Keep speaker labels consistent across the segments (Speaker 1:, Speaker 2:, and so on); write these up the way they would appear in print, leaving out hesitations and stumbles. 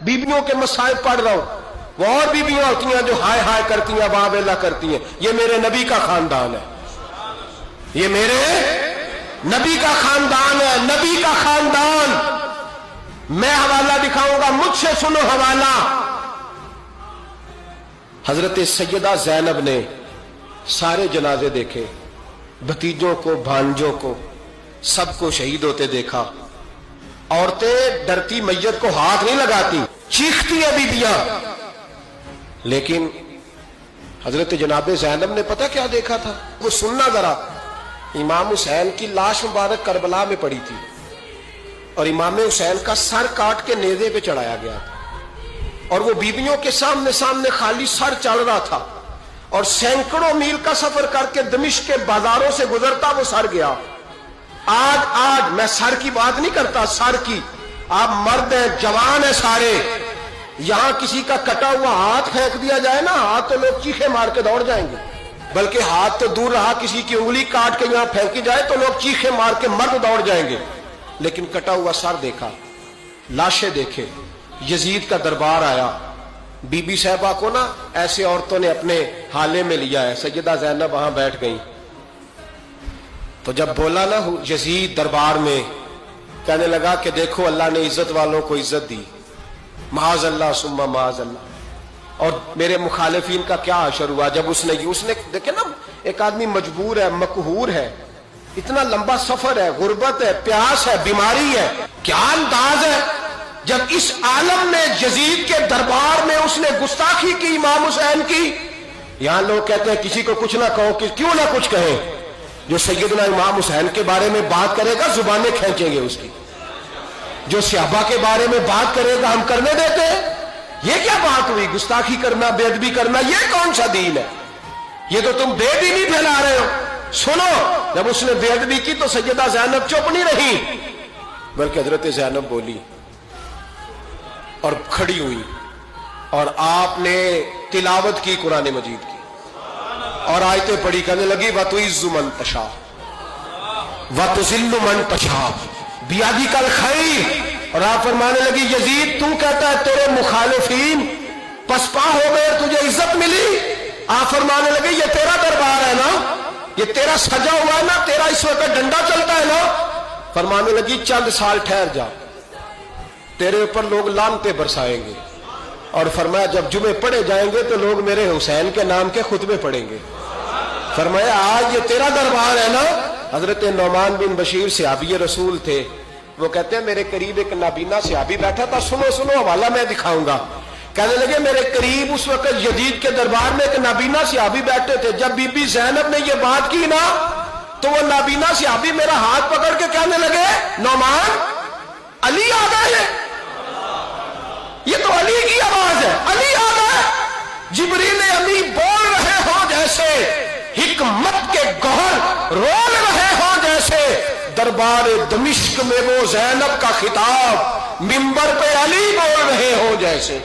Speaker 1: बीबियों के मसाइब पढ़ रहा हूं, वो और बीबियां होती हैं जो हाय हाय करती हैं, वाह वेला करती हैं। ये मेरे नबी का खानदान है, ये मेरे नबी का खानदान है, नबी का खानदान। मैं हवाला दिखाऊंगा, मुझसे सुनो हवाला। हजरत सैयदा ज़ैनब ने सारे जनाजे देखे, भतीजों को, भांजों को, सबको शहीद होते देखा। औरतें डरती मैयत को हाथ नहीं लगाती, चीखती है बीबियां। लेकिन हजरत जनाब ज़ैनब ने पता क्या देखा था, वो सुनना जरा। इमाम हुसैन की लाश मुबारक करबला में पड़ी थी और इमाम हुसैन का सर काट के नेज़े पे चढ़ाया गया था और वो बीबियों के सामने सामने खाली सर चल रहा था और सैकड़ों मील का सफर करके दमिश्क के बाजारों से गुजरता वो सर गया। आज मैं सर की बात नहीं करता, सर की। आप मर्द हैं, जवान है सारे, यहां किसी का कटा हुआ हाथ फेंक दिया जाए ना, हाथ तो लोग चीखे मार के दौड़ जाएंगे, बल्कि हाथ तो दूर रहा, किसी की उंगली काट के यहां फेंकी जाए तो लोग चीखे मार के मर्द दौड़ जाएंगे। लेकिन कटा हुआ सर देखा, लाशें देखे। यजीद का दरबार आया, बीबी साहबा को ना ऐसे औरतों ने अपने हाले में लिया है। सैयदा ज़ैनब वहां बैठ गई तो जब बोला ना यजीद दरबार में, कहने लगा कि देखो अल्लाह ने इज्जत वालों को इज्जत दी, माज़ अल्लाह सुम्मा माज़ अल्लाह। और मेरे मुखालिफिन का क्या असर हुआ जब उसने देखे ना, एक आदमी मजबूर है, मकहूर है, इतना लंबा सफर है, गुर्बत है, प्यास है, बीमारी है, क्या अंदाज है जब इस आलम ने यजीद के दरबार में उसने गुस्ताखी की इमाम हुसैन की। यहां लोग कहते हैं किसी को कुछ ना कहो, कि क्यों ना कुछ कहें, जो सैयदना इमाम हुसैन के बारे में बात करेगा जुबानें खींचेंगे उसकी, जो सहाबा के बारे में बात करेगा हम करने देते हैं। ये क्या बात हुई, गुस्ताखी करना, बेअदबी करना, ये कौन सा दीन है? ये तो तुम बेदीनी फैला रहे हो। सुनो, जब उसने बेअदबी की तो सैयदा ज़ैनब चुप नहीं रही, बल्कि हजरत ज़ैनब बोली और खड़ी हुई और आपने तिलावत की कुरान मजीद की और आयतें पढ़ी, कहने लगी वतुइज़्ज़ु मन तशा वतुज़िल्लु मन तशा बियदिकल खैर। और आप फरमाने लगी यजीद तू कहता है तेरे मुखालिफीन पसपा हो गए, तुझे इज्जत मिली। आप फरमाने लगे ये तेरा दरबार है ना, ये तेरा सजा हुआ है ना, तेरा इस वक्त डंडा चलता है ना। फरमाने लगी चंद साल ठहर जा, तेरे ऊपर लोग लानते बरसाएंगे। और फरमाया जब जुमे पढ़े जाएंगे तो लोग मेरे हुसैन के नाम के खुतबे पढ़ेंगे। फरमाया आज ये तेरा दरबार है ना। हजरत नौमान बिन बशीर सहाबी रसूल थे, वो कहते हैं मेरे करीब एक नाबीना सहाबी बैठा था, सुनो सुनो हवाला मैं दिखाऊंगा। कहने लगे मेरे करीब उस वक्त यजीद के दरबार में एक नाबीना सहाबी बैठे थे। जब बीबी ज़ैनब ने ये बात की ना तो वो नाबीना सहाबी मेरा हाथ पकड़ के कहने लगे नौमान अली आ गए, ये तो अली की आवाज है, अली आ गए। जिब्रील अमी बोल रहे हो जैसे, हिकमत के गौहर रोल रहे हो जैसे, दरबार दमिश्क में वो ज़ैनब का खिताब मिंबर पे अली बोल रहे हो जैसे।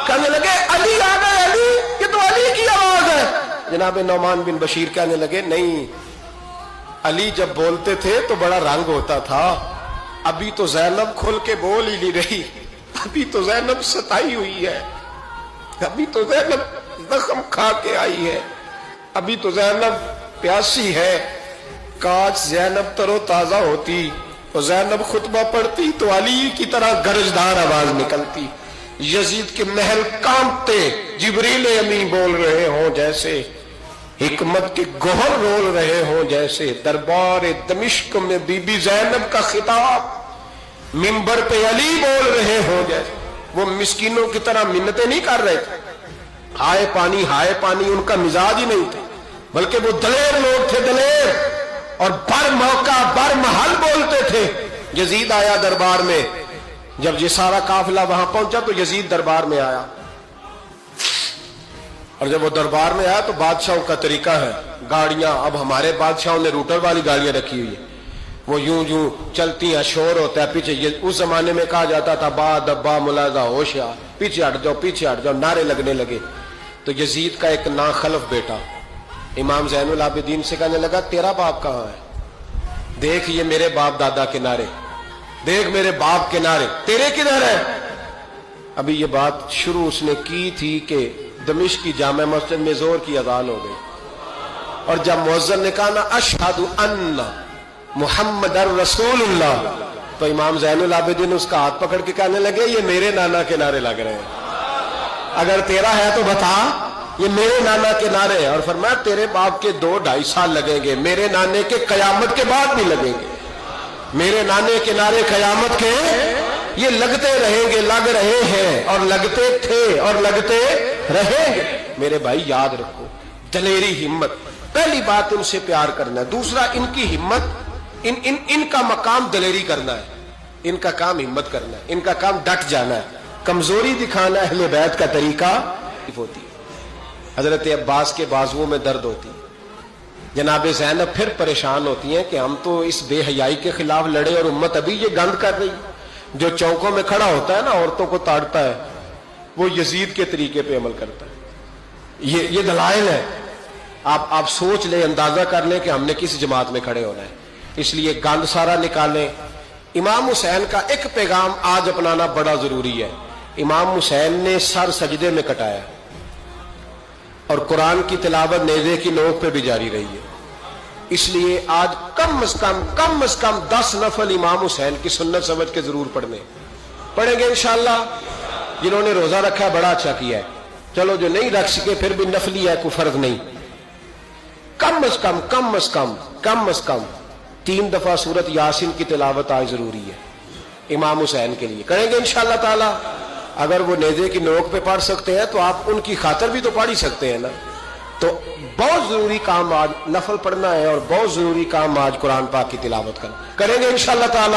Speaker 1: कहने लगे अली आ गए, अली, ये तो अली की आवाज है। जनाब नौमान बिन बशीर कहने लगे नहीं, अली जब बोलते थे तो बड़ा रंग होता था, अभी तो ज़ैनब खुल के बोल ही नहीं रही, अभी तो ज़ैनब सताई हुई है, अभी तो ज़ैनब जख्म खा के आई है, अभी तो ज़ैनब प्यासी है। काश ज़ैनब तरो ताजा होती और ज़ैनब खुतबा पढ़ती तो अली की तरह गरजदार आवाज निकलती। यजीद के महल कांपते, जिब्रील अमी बोल रहे हो जैसे, हिकमत के गोहर रोल रहे हो जैसे। दरबार दमिश्क में बीबी ज़ैनब का खिताब मिंबर पे अली बोल रहे हो जैसे। वो मिस्कीनों की तरह मिन्नतें नहीं कर रहे थे, हाय पानी उनका मिजाज ही नहीं था, बल्कि वो दलेर लोग थे, दलेर, और बर मौका बर महल बोलते थे। यजीद आया दरबार में, जब ये सारा काफिला वहां पहुंचा तो यजीद दरबार में आया, और जब वो दरबार में आया तो बादशाहों का तरीका है, गाड़ियां, अब हमारे बादशाहों ने रूटर वाली गाड़ियां रखी हुई है, वो यूं यूं चलती हैं, शोर होता है पीछे। ये उस जमाने में कहा जाता था बा दब्बा मुलाजा होशियार, पीछे हट जाओ पीछे हट जाओ, नारे लगने लगे। तो यजीद का एक नाखलफ बेटा इमाम ज़ैनुल आबिदीन से कहने लगा तेरा बाप कहाँ है? देख ये मेरे बाप दादा के नारे, देख मेरे बाप के नारे, तेरे किधर है? ابھی یہ بات شروع اس نے کی تھی کہ دمشق کی جامع مسجد میں زور کی اذان ہو گئی، اور جب مؤذن نے کہا نا اشہد ان محمد رسول اللہ، تو امام زین العابدین اس کا ہاتھ پکڑ کے کہنے لگے یہ میرے نانا کے نعرے لگ رہے ہیں، اگر تیرا ہے تو بتا، یہ میرے نانا کے نعرے ہیں۔ اور فرمایا تیرے باپ کے 2-2.5 سال لگیں گے، میرے نانے کے قیامت کے بعد بھی لگیں گے، میرے نانے کے نعرے قیامت کے یہ لگتے رہیں گے، لگ رہے ہیں اور لگتے تھے اور لگتے رہیں گے۔ میرے بھائی یاد رکھو، دلیری، ہمت، پہلی بات ان سے پیار کرنا ہے، دوسرا ان کی ہمت، ان کا مقام دلیری کرنا ہے، ان کا کام ہمت کرنا ہے، ان کا کام ڈٹ جانا ہے، کمزوری دکھانا اہل بیت کا طریقہ ہوتی ہے۔ حضرت عباس کے بازوؤں میں درد ہوتی ہے، جناب زینب پھر پریشان ہوتی ہیں کہ ہم تو اس بے حیائی کے خلاف لڑے اور امت ابھی یہ گند کر رہی، جو چوکوں میں کھڑا ہوتا ہے نا عورتوں کو تاڑتا ہے، وہ یزید کے طریقے پہ عمل کرتا ہے۔ یہ دلائل ہے، آپ سوچ لیں، اندازہ کر لیں کہ ہم نے کس جماعت میں کھڑے ہونا ہے، اس لیے گند سارا نکالیں۔ امام حسین کا ایک پیغام آج اپنانا بڑا ضروری ہے۔ امام حسین نے سر سجدے میں کٹایا اور قرآن کی تلاوت نیزے کی نوک پہ بھی جاری رہی ہے، اس لیے آج کم از کم 10 نفل امام حسین کی سنت سمجھ کے ضرور پڑھیں گے انشاءاللہ۔ جنہوں نے روزہ رکھا ہے بڑا اچھا کیا ہے، چلو جو نہیں رکھ سکے پھر بھی نفلی ہے، کوئی فرق نہیں، کم از کم 3 دفعہ سورت یاسین کی تلاوت آج ضروری ہے امام حسین کے لیے، کریں گے انشاءاللہ تعالی۔ اگر وہ نیزے کی نوک پہ پڑھ سکتے ہیں تو آپ ان کی خاطر بھی تو پڑھ ہی سکتے ہیں نا۔ تو بہت ضروری کام آج نفل پڑھنا ہے، اور بہت ضروری کام آج قرآن پاک کی تلاوت کرنا، کریں گے انشاءاللہ تعالی۔